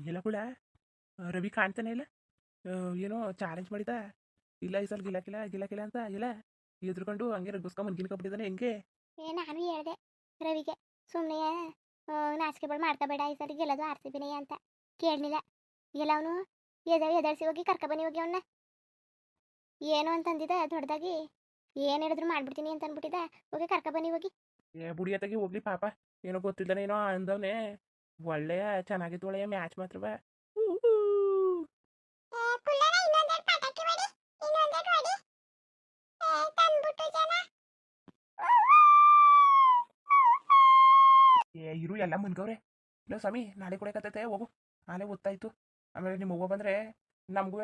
ಎಲ್ಲ ಕೂಡ ರವಿ ಕಾಣ್ತಾನೆ ಇಲ್ಲ. ಏನೋ ಚಾಲೆಂಜ್ ಮಾಡಿದ. ಇಲ್ಲ ಈ ಸಲ ಗಿಲಾಕಿಲ್ಲ ಗಿಲಾಕಿಲ್ಲ ಅಂತ ಇಲ್ಲ ಎದ್ರುಕೊಂಡು ಹಂಗೆ ರಗ್ಗಿಸ್ಕೊಂಡ್ ಮನ್ಗಿನ್ಕೊಬಿಟ್ಟಿದ್ದಾನೆ ಹೆಂಗೆ. ನಾನು ಹೇಳ್ದೆ ರವಿಗೆ ಸುಮ್ಮನೆ ನಾಚಿಕೆಗಳು ಮಾಡ್ಕೋಬೇಡ ಈ ಸರಿ ಗೆಲ್ಲೋದು ಆರ್ ಸಿ ಬಿನೇ ಅಂತ ಕೇಳಲಿಲ್ಲ. ಎಲ್ಲ ಅವನು ಎದಳ್ಸಿ ಹೋಗಿ ಕರ್ಕೊಬನ್ನಿ ಹೋಗಿ ಅವನ್ನ ಏನು ಅಂತಂದಿದ್ದ ದೊಡ್ಡದಾಗಿ ಏನು ಹೇಳಿದ್ರು ಮಾಡ್ಬಿಡ್ತೀನಿ ಅಂತ ಅಂದ್ಬಿಟ್ಟಿದ್ದ. ಹೋಗಿ ಕರ್ಕೊಬನ್ನಿ ಹೋಗಿ. ಏ ಬುಡಿಯತ್ತಾಗಿ ಹೋಗ್ಲಿ ಪಾಪ. ಏನೋ ಗೊತ್ತಿದ್ದಾನೆ ಏನೋ ಅಂದವನೇ. ಒಳ್ಳೆಯ ಚೆನ್ನಾಗಿತ್ತು ಒಳ್ಳೆಯ ಮ್ಯಾಚ್ ಮಾತ್ರವ. ಏ ಇರು ಎಲ್ಲ ಮುನ್ಗವ್ರೆ. ಇಲ್ಲ ಸ್ವಾಮಿ ನಾಳೆ ಕೊಡಕತ್ತೈತೆ ಹೋಗು. ನಾಳೆ ಗೊತ್ತಾಯ್ತು. ಆಮೇಲೆ ನಿಮ್ಮ ಅವ್ವ ಬಂದ್ರೆ ನಮಗೂ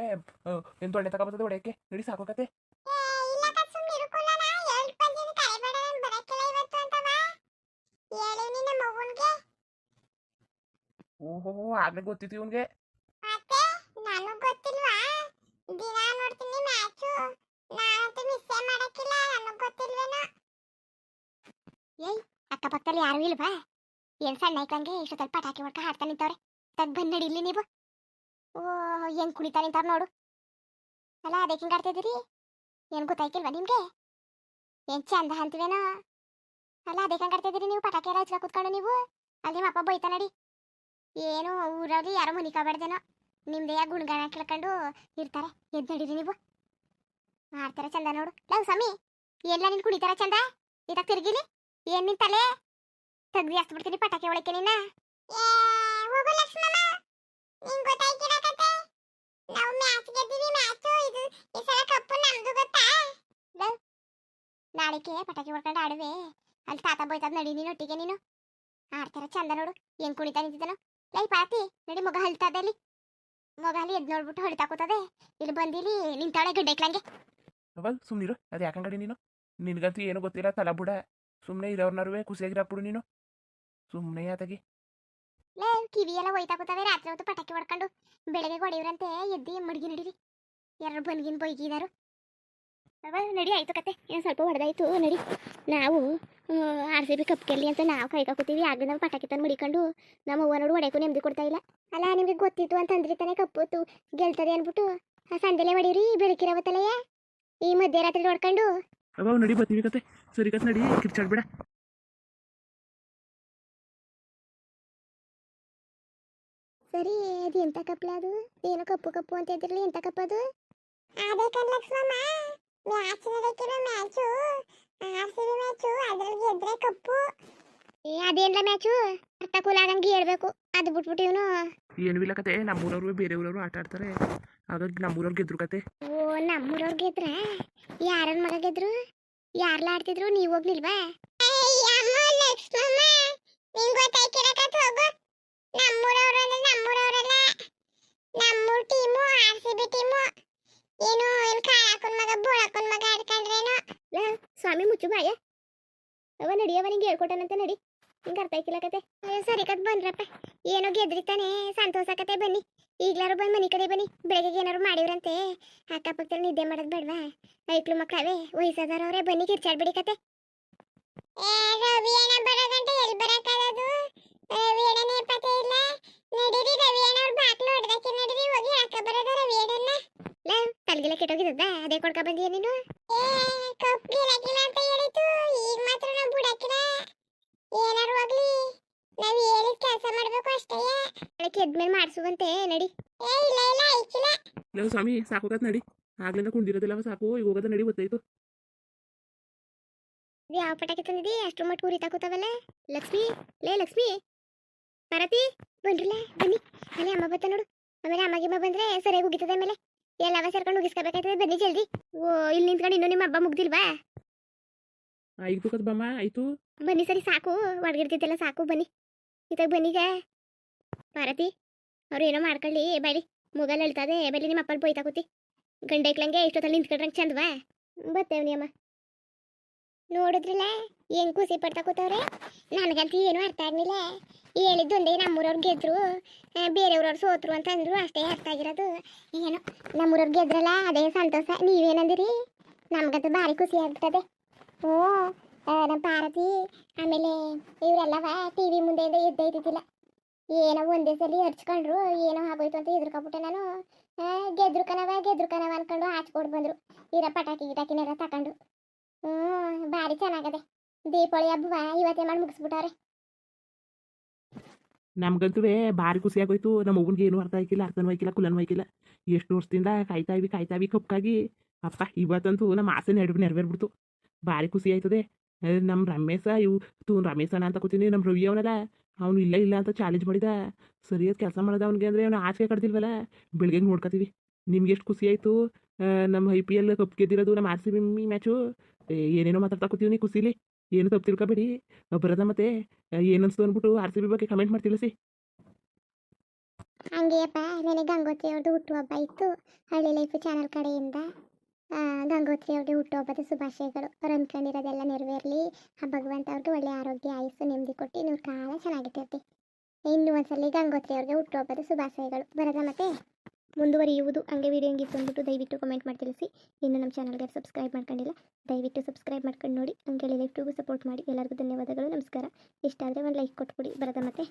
ಏನು ದೊಣ್ಣೆ ತಗೊಬರ್ತದೆ ಹೊಡೆಯಕ್ಕೆ. ನಡಿ ಸಾಕೋಕತ್ತೆ. ಓಹೋ ಆಗ್ಲೇ ಗೊತ್ತಿತ್ತು ಇವನ್ಗೆ. ಏಯ್ ಅಕ್ಕಪಕ್ಕದಲ್ಲಿ ಯಾರು ಇಲ್ವಾ? ಏನ್ ಸಣ್ಣ ಐಕಂಗೆ ಇಷ್ಟೊತ್ತಲ್ಲಿ ಪಟಾಕಿ ಹೊಡ್ಕ ಹಾಡ್ತಾ ನಿಂತವ್ರೆ. ತಗ್ ಬಂದ್ ನಡಿ ಇಲ್ಲಿ ನೀವು. ಓ ಹೆಂಗ್ ಕುಣಿತಾ ನಿಂತಾರ ನೋಡು. ಅಲ್ಲ ಅದಕ್ಕೆ ಹಿಂಗಾಡ್ತಾ ಇದೀರಿ? ಏನ್ ಗೊತ್ತಾಯ್ತಿಲ್ವಾ ನಿಮ್ಗೆ? ಏನ್ ಚಂದ ಅಂತೀವೇನೋ. ಅಲ್ಲ ಅದಕ್ಕೆ ಹಂಗಾಡ್ತಾ ಇದೀರಿ ನೀವು? ಪಟಾಕಿ ಎಲ್ಲ ಹಚ್ಕ ಕೂತ್ಕೊಂಡು ನೀವು ಅಲ್ಲಿ ನಿಮ್ಮ ಅಪ್ಪ ಬೈತಾ ನಡಿ. ಏನು ಊರಲ್ಲಿ ಯಾರೋ ಮುನಿಕಾಬಾರ್ದೇನೋ ನಿಮ್ದೇ ಗುಣಗಾನ ಕೇಳ್ಕೊಂಡು ಇರ್ತಾರೆ. ಎದ್ ನಡೀರಿ ನೀವು. ಮಾಡ್ತಾರ ಚಂದ ನೋಡು. ಲವ್ ಸ್ವಾಮಿ ಎಲ್ಲ ನಿನ್ ಕುಣಿತಾರ ಚಂದ. ಇದಾಗ ತಿರ್ಗಿಲಿ ಏನ್ ನಿನ್ ತಲೆ ತೆಗ್ದಿ ಹಸ್ತು ಬಿಡ್ತೀನಿ ಪಟಾಕಿ ಒಳಕ್ಕೆ ನಿನ್ನ. ನಾಳೆಗೆ ಪಟಾಕಿ ಹೊಡ್ಕೊಂಡು ಆಡುವೆ. ಅಲ್ಲಿ ತಾತ ಬೈತದ ನಡಿ ನೀನು ಒಟ್ಟಿಗೆ ನೀನು. ಆಡ್ತಾರ ಚಂದ ನೋಡು ಹೆಂಗ್ ಕುಣಿತಾ ನಿಂತಿದ್ದಾನು. ಲೈ ಪಾತಿ ನಡಿ ಮಗ ಹಲ್ತದೆ ಅಲ್ಲಿ. ಮಗ ಅಲ್ಲಿ ಎದ್ ನೋಡ್ಬಿಟ್ಟು ಹೊಳಿತಾ ಕೂತದೆ. ಇಲ್ಲಿ ಬಂದಿಲ್ಲಿ ನಿಂತಾಳೆ ಗಡ್ಡೆಕ್ಲಂಗೆ. ಅವಲ್ ಸುಮ್ಮನಿರು. ಅದು ಯಾಕಂಗಡಿ ನೀನು? ನಿನ್ಗಂತೂ ಏನೂ ಗೊತ್ತಿಲ್ಲ ತಲ ಬುಡ. ಸುಮ್ಮನೆ ಇರೋರ್ನರುವೆ ಖುಷಿಯಾಗಿರಪ್ಪಡು ನೀನು. ಸುಮ್ಮನೆ ಆತಗಿ ಲೇ ಕಿವಿ ಎಲ್ಲ ಹೋಯ್ತಾ ಕೂತವೆ. ರಾತ್ರಿ ಹೊತ್ತು ಪಟಾಕಿ ಹೊಡ್ಕೊಂಡು ಬೆಳಗ್ಗೆ ಹೊಡೆಯುವ್ರಂತೆ ಎದ್ದಿ ಮಡ್ಗಿ ನಡೀರಿ. ಯಾರು ಬನ್ಗಿನ್ ಬೈಗಿದಾರು. ನಡಿ ಆಯ್ತು ಕತೆ. ಏನು ಸ್ವಲ್ಪ ಹೊಡೆದಾಯ್ತು ನಡಿ. ನಾವು ಆರ್ ಸಿ ಬಿ ಕಪ್ ಗೆಲ್ಲಿ ಅಂತ ನಾವು ಕಾಯ್ಕಾಕೋತೀವಿ. ಆಗಲಿ ನಾವು ಪಟಾಕಿ ತಂದು ಮಡಿಕೊಂಡು ನಮ್ಮ ಅವ್ವ ನೋಡು ಹೊಡೆಯಕ್ಕೂ ನೆಮ್ಮದಿ ಕೊಡ್ತಾ ಇಲ್ಲ. ಅಲ್ಲ ನಿಮಗೆ ಗೊತ್ತಿತ್ತು ಅಂತಂದ್ರಿ ತಾನೇ ಕಪ್ಪು ಗೆಲ್ತದೆ ಅಂದ್ಬಿಟ್ಟು ಸಂಜೆಲೆ ಹೊಡೀರಿ ಬೆಳಕಿರವತ್ತಲೆಯ ಈ ಮಧ್ಯರಾತ್ರಿ ಹೊಡ್ಕೊಂಡು. ಅವ ನಡಿ ಬರ್ತೀವಿ ಕತೆ. ಸರಿ ಕತೆ ನಡಿ ಕಿರ್ಚಾಡ್ಬೇಡ. ಸರಿ ಅದು ಎಂತ ಕಪ್ಲ ಅದು? ಏನೋ ಕಪ್ಪು ಕಪ್ಪು ಅಂತ ಇದ್ರಲಿ ಎಂತ ಕಪ್ ಅದು? ಅದೇ ಕಣ್ಲಕ್ಷ್ಮಮ್ಮ ಮ್ಯಾಚ್ ನಡೆಕಿರೋ ಮ್ಯಾಚು ಆರ್ಸಿಬಿ ಮ್ಯಾಚು ಅದ್ರಲ್ಲಿ ಗೆದ್ರೆ ಕಪ್ಪು. ಅದೇನ್ಲ ಮ್ಯಾಚು ಅರ್ಥ ಕೂಲಾಗಂಗೆ ಹೇಳ್ಬೇಕು. ಅದು ಬಿಟ್ಬಿಟ್ಟು ಇವನು ಏನೂ ಇಲ್ಲ ಕತೆ. ನಮ್ಮೂರವ್ರು ಬೇರೆ ಊರವರು ಆಟ ಆಡ್ತಾರೆ. ಹಾಗಾಗಿ ನಮ್ಮೂರವ್ರು ಗೆದ್ರು ಕತೆ. ಓ ನಮ್ಮೂರವ್ರು ಗೆದ್ರ? ಯಾರನ್ ಮಗ ಗೆದ್ರು? ಯಾರ್ಲ ಆಡ್ತಿದ್ರು? ನೀವು ಹೋಗ್ಲಿಲ್ವಾ? ನಮ್ಮೂರ್ ಟೀಮು ಆರ್ಸಿಬಿ ಟೀಮು. ಏನು ಏನು ಕಾಳಕ್ಕನ್ ಮಗ ಬೋಳಕ್ಕನ್ ಮಗ ಆಡ್ಕೊಂಡ್ರೇನೋ. ಸ್ವಾಮಿ ಮುಚ್ಚು ಬಾಯ. ಅವ ನಡಿಯವ ನಿಂಗೆ ಹೇಳ್ಕೊಟ್ಟನಂತೆ ನಡಿ. ನಿಂಗೆ ಅರ್ಥ ಆಯ್ತಿಲ್ಲ ಕತೆ. ಸರಿ ಕತ್ ಬನ್ರಪ್ಪ. ಏನೋ ಗೆದ್ರಿತಾನೆ ಸಂತೋಷ ಕತೆ. ಬನ್ನಿ ಈಗ್ಲಾರು ಬಂದು ಮನೆ ಕಡೆ ಬನ್ನಿ. ಬೆಳಗ್ಗೆ ಏನಾರು ಮಾಡಿವ್ರಂತೆ ಅಕ್ಕಪಕ್ಕದಲ್ಲಿ ನಿದ್ದೆ ಮಾಡೋದು ಬೇಡವಾ? ಐಕ್ಳು ಮಕ್ಕಳವೇ ವಯಸ್ಸಾದವ್ರವ್ರೆ ಬನ್ನಿ ಕಿರ್ಚಾಡ್ಬಿಡಿ ಕತೆ. ರವಿ ಏನ ಬರೋದಂತೆ ಎಲ್ಲಿ ಬರಕ್ಕಾಗದು? ರವಿ ಏನೇ ಪತೆ ಇಲ್ಲ. ನಡೀರಿ ರವಿ ಏನವ್ರು ಬಾಕ್ಲು ಹೊಡೆದಕ್ಕೆ ನಡೀರಿ ಹೋಗಿ ಹಾಕ ಬರೋದ ರವಿ ಏಡನ್ನ. ತಲೆಗೆಲ್ಲ ಕೆಟ್ಟೋಗಿದ್ದದ ಅದೇ ಕೊಡ್ಕ ಬಂದಿಯ ನೀನು? ಕಪ್ ಗಿಲಾಕಿಲ್ಲ ಅಂತ ಹೇಳಿತು. ಈಗ ಮಾತ್ರ ನಾವು ಬಿಡಕ್ಕಿಲ್ಲ. ಏನಾರು ಹೋಗ್ಲಿ ನಾವ್ ಹೇಳಿದ ಕೆಲಸ ಮಾಡ್ಬೇಕು ಅಷ್ಟೇ. ಅದಕ್ಕೆ ಎದ್ಮೇಲೆ ಮಾಡಿಸುವಂತೆ ನಡಿ. ಇಲ್ಲ ಇಲ್ಲ ಆಯ್ತಿಲ್ಲ. ಲವ್ ಸ್ವಾಮಿ ಸಾಕೋಕತ್ ನಡಿ. ಆಗ್ಲಿಂದ ಕುಂದಿರೋದಿಲ್ಲವ ಸಾಕು. ಈಗ ಹೋಗೋದ ನಡಿ ಗೊತ್ತಾಯ್ತು. ಯಾವ ಪಟಾಕಿ ತಂದಿದಿ ಅಷ್ಟು ಮಟ್ಟು ಉರಿತಾ ಕೂತಾವಲ್ಲ? ಲಕ್ಷ್ಮಿ ಲೇ ಲಕ್ಷ್ಮಿ ಪಾರ್ವತಿ ಬನ್ರಿಲ್ಲ ಬನ್ನಿ. ಅಲ್ಲಿ ಅಮ್ಮ ಬತ್ತ ನೋಡು. ಆಮೇಲೆ ಅಮ್ಮಗಿಮ್ಮ ಬಂದ್ರೆ ಸರಿಯಾಗಿ ಉಗಿತದೆ. ಆಮೇಲೆ ಎಲ್ಲವ ಸೇರ್ಕೊಂಡು ಉಗಿಸ್ಕೋಬೇಕಾಯ್ತದೆ. ಬನ್ನಿ ಜಲ್ದಿ. ಓ ಇಲ್ಲಿ ನಿಂತ್ಕೊಂಡು ಇನ್ನೂ ನಿಮ್ಮ ಹಬ್ಬ ಮುಗ್ದಿಲ್ವಾ? ಆಯ್ತು ಕತ್ ಬಮ್ಮ ಆಯ್ತು. ಬನ್ನಿ ಸರಿ ಸಾಕು ಒಡಗಿರ್ತಿದ್ದೆಲ್ಲ ಸಾಕು. ಬನ್ನಿ ಇತ್ತಾಗ ಬನ್ನೀಗ. ಪಾರ್ವತಿ ಅವ್ರು ಏನೋ ಮಾಡ್ಕೊಳ್ಳಿ ಬೈಲಿ. ಮುಗಲ್ ಹೇಳ್ತದೆ ಬೈಲಿ. ನಿಮ್ಮ ಅಪ್ಪಲ್ಲಿ ಬೈತಾ ಕೂತಿ ಗಂಡೈಕ್ಲಂಗೆ ಇಷ್ಟೊತ್ತಲ್ಲಿ ನಿಂತ್ಕೊಂಡ್ರಂಗೆ ಚಂದವಾ? ಬರ್ತೇವನಿ ಅಮ್ಮ. ನೋಡಿದ್ರಲ್ಲ ಹೆಂಗ್ ಖುಷಿ ಪಡ್ತಾ ಕೂತವ್ರೆ. ನನಗಂತೂ ಏನೂ ಅರ್ಥ ಆಗ್ಲಿಲ್ಲ. ಹೇಳಿದ್ದೊಂದೇ ನಮ್ಮೂರವ್ರು ಗೆದ್ರು ಬೇರೆಯವ್ರವ್ರು ಸೋತ್ರು ಅಂತ ಅಂದ್ರು ಅಷ್ಟೇ ಅರ್ಥ ಆಗಿರೋದು. ಏನೋ ನಮ್ಮೂರವ್ರು ಗೆದ್ರಲ್ಲ ಅದೇ ಸಂತೋಷ. ನೀವೇನಂದಿರಿ? ನಮ್ಗಂತೂ ಭಾರಿ ಖುಷಿ ಆಗ್ತದೆ. ಓ ನಮ್ಮ ಪಾರ್ವತಿ ಆಮೇಲೆ ಇವರೆಲ್ಲವ ಟಿ ವಿ ಮುಂದೆಯಿಂದ ಎದ್ದೈತಿದ್ದಿಲ್ಲ. ಏನೋ ಒಂದೇ ಸಲ ಹರ್ಚ್ಕೊಂಡ್ರು ಏನೋ ಆಗೋಯ್ತು ಅಂತ ಎದುರ್ಕೊಬಿಟ್ಟೆ ನಾನು. ಗೆದ್ರು ಕನವ ಅನ್ಕೊಂಡು ಆಚ್ಕೊಡ್ ಬಂದ್ರು ಇರ ಪಟಾಕಿ ಗಿಟಾಕಿನೆಲ್ಲ ತಕೊಂಡು. ಭಾರಿ ಚೆನ್ನಾಗದೆ ದೀಪಾವಳಿ ಹಬ್ಬ ಇವತ್ತೇ ಮಾಡಿ ಮುಗಿಸ್ಬಿಟ್ಟವ್ರೆ. ನಮ್ಗಂತೂ ಭಾರಿ ಖುಷಿ ಆಗೋಯ್ತು. ನಮ್ಮ ಅವ್ವನ್ಗೆ ಏನು ಅರ್ಥ ಆಯ್ಕಿಲ್ಲ, ಅರ್ಥನೂ ಆಯ್ಕಿಲ್ಲ, ಕುಲನೂ ಆಯ್ಕಿಲ್ಲ. ಎಷ್ಟು ವರ್ಷದಿಂದ ಕಾಯ್ತಾ ಇವಿ ಕಪ್ಕಾಗಿ. ಅಪ್ಪ ಇವತ್ತಂತೂ ನಮ್ಮ ಆಸೆ ನೆರವೇರ್ಬಿಡ್ತು. ಭಾರಿ ಖುಷಿ ಆಯ್ತದೆ. ನಮ್ಮ ರಮೇಶ ರಮೇಶನ ಅಂತ ಕೂತೀನಿ, ನಮ್ಮ ರವಿ ಅವನಲ್ಲ, ಅವನು ಇಲ್ಲ ಅಂತ ಚಾಲೆಂಜ್ ಮಾಡಿದ. ಸರಿಯಾದ ಕೆಲಸ ಮಾಡೋದು ಅವ್ನಿಗೆ ಅಂದರೆ ಅವ್ನು ಆಚೆ ಕಡ್ದಿಲ್ವಲ್ಲ, ಬೆಳಗ್ಗೆ ನೋಡ್ಕೊತೀವಿ. ನಿಮ್ಗೆ ಎಷ್ಟು ಖುಷಿ ಆಯಿತು ನಮ್ಮ IPL ಕಪ್ ಗೆದ್ದಿರೋದು, ನಮ್ಮ RCB ಮ್ಯಾಚು. ಏನೇನೋ ಮಾತಾಡ್ತಾ ಕೂತೀವಿ ಖುಷಿಲಿ. ಏನು ತಪ್ಪು ತಿಳ್ಕೊಬೇಡಿ. ಬರೋದ ಮತ್ತೆ ಏನು ಅನ್ಸ್ತು ಅಂದ್ಬಿಟ್ಟು RCB ಬಗ್ಗೆ ಕಮೆಂಟ್ ಮಾಡಿ ತಿಳಿಸಿ. ಹಂಗೆಯಪ್ಪ ನನಗೆ ಗಂಗೋತ್ರಿ ಅವ್ರದ್ದು ಹುಟ್ಟುಹಬ್ಬ ಇತ್ತು. ಹಳ್ಳಿ ಲೈಫ್ ಚಾನಲ್ ಕಡೆಯಿಂದ ಗಂಗೋತ್ರಿ ಅವ್ರಿಗೆ ಹುಟ್ಟುಹಬ್ಬದ ಶುಭಾಶಯಗಳು. ಅವ್ರು ಅಂದ್ಕೊಂಡಿರೋದೆಲ್ಲ ನೆರವೇರಲಿ. ಆ ಭಗವಂತ ಅವ್ರಿಗೆ ಒಳ್ಳೆ ಆರೋಗ್ಯ ಆಯುಸ್ಸು ನೆಮ್ಮದಿ ಕೊಟ್ಟು 100 ಕಾಲ ಚೆನ್ನಾಗಿಟ್ಟಿರ್ತಿ. ಇನ್ನು ಒಂದ್ಸಲಿ ಗಂಗೋತ್ರಿ ಅವ್ರಿಗೆ ಹುಟ್ಟುಹಬ್ಬದ ಶುಭಾಶಯಗಳು. ಬರೋದ ಮತ್ತೆ ಮುಂದುವರಿಯುವುದು. ಹಂಗೆ ವಿಡಿಯೋ ಹೆಂಗಿತ್ತು ಅಂದ್ಬಿಟ್ಟು ದಯವಿಟ್ಟು ಕಮೆಂಟ್ ಮಾಡಿ ತಿಳಿಸಿ. ಇನ್ನು ನಮ್ಮ ಚಾನಲ್ಗೆ ಸಬ್ಸ್ಕ್ರೈಬ್ ಮಾಡ್ಕೊಂಡಿಲ್ಲ, ದಯವಿಟ್ಟು ಸಬ್ಸ್ಕ್ರೈಬ್ ಮಾಡ್ಕೊಂಡು ನೋಡಿ. ಹಂಗೆ ಲೈಫ್ಟಿಗೂ ಸಪೋರ್ಟ್ ಮಾಡಿ. ಎಲ್ಲರಿಗೂ ಧನ್ಯವಾದಗಳು, ನಮಸ್ಕಾರ. ಇಷ್ಟ ಆದರೆ ಒಂದು ಲೈಕ್ ಕೊಟ್ಬಿಡಿ. ಬರೋದ ಮತ್ತೆ